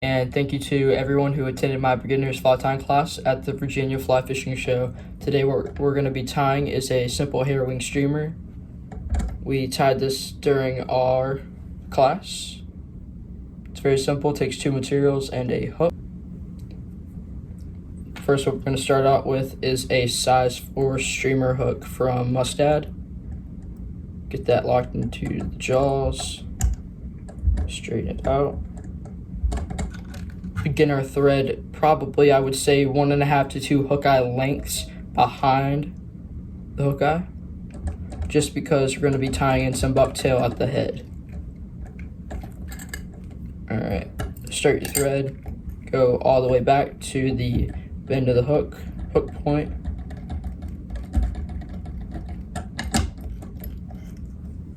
And thank you to everyone who attended my beginner's fly tying class at the Virginia Fly Fishing Show. Today what we're going to be tying is a simple hair wing streamer. We tied this during our class. It's very simple, it takes 2 materials and a hook. First, what we're going to start out with is a size 4 streamer hook from Mustad. Get that locked into the jaws, straighten it out. Beginner thread, probably I would say 1.5 to 2 hook eye lengths behind the hook eye, just because we're going to be tying in some bucktail at the head. Alright, start your thread, go all the way back to the bend of the hook point.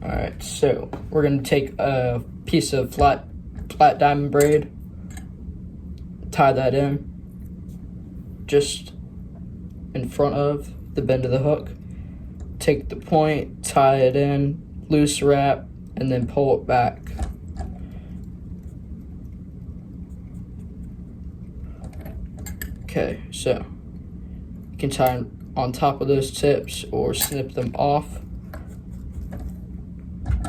Alright, so we're going to take a piece of flat diamond braid, tie that in just in front of the bend of the hook. Take the point, tie it in, loose wrap, and then pull it back. Okay, so you can tie on top of those tips or snip them off,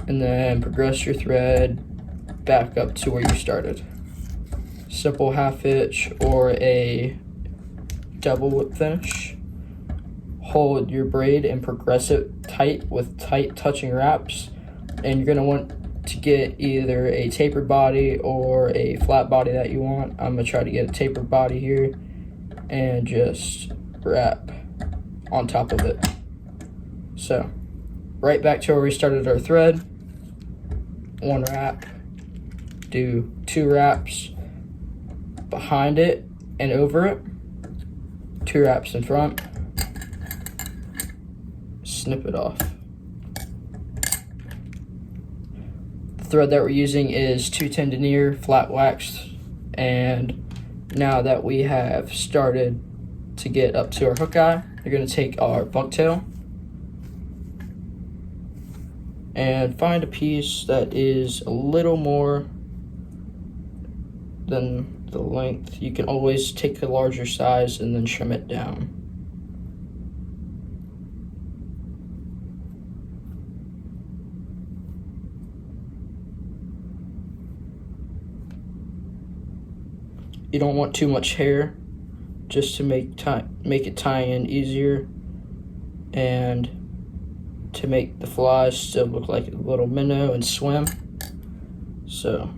and then progress your thread back up to where you started. Simple half hitch or a double whip finish. Hold your braid and progress it tight with tight touching wraps, and you're going to want to get either a tapered body or a flat body that you want. I'm going to try to get a tapered body here and just wrap on top of it. So right back to where we started our thread. 1 wrap, do 2 wraps behind it and over it, 2 wraps in front, snip it off. The thread that we're using is 210 denier flat waxed, and now that we have started to get up to our hook eye, we're going to take our bucktail and find a piece that is a little more than the length. You can always take a larger size and then trim it down. You don't want too much hair, just to make it tie in easier and to make the flies still look like a little minnow and swim. So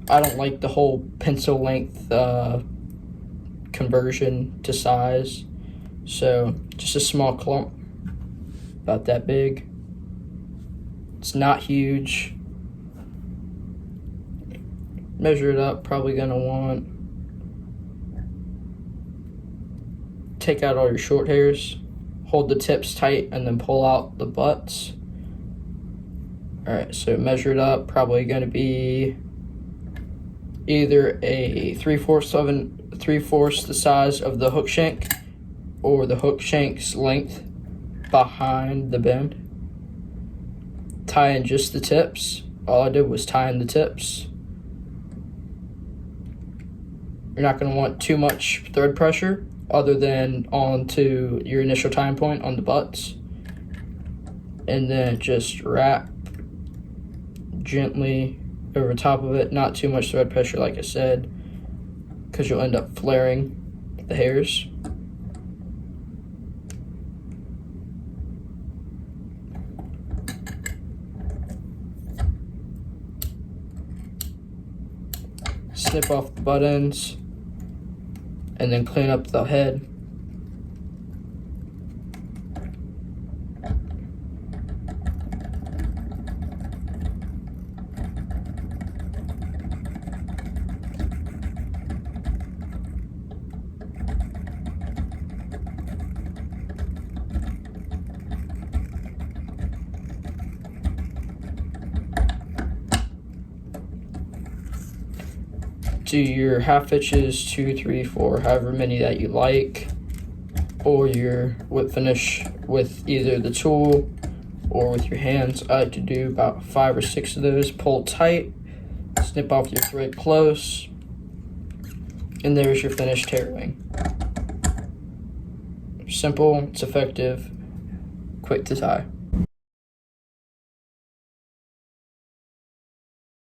I don't like the whole pencil length conversion to size, so just a small clump about that big. It's not huge. Measure it up, probably gonna want, take out all your short hairs, hold the tips tight, and then pull out the butts. Alright, so measure it up, probably gonna be either a 3/4 the size of the hook shank or the hook shank's length behind the bend. Tie in just the tips. All I did was tie in the tips. You're not going to want too much thread pressure other than onto your initial tying point on the butts. And then just wrap gently over top of it. Not too much thread pressure, like I said, because you'll end up flaring the hairs. Snip off the butt ends and then clean up the head. Do your half hitches, 2, 3, 4, however many that you like, or your whip finish with either the tool or with your hands. I like to do about 5 or 6 of those. Pull tight snip off your thread close, and there's your finished hair wing. Simple, it's effective, quick to tie.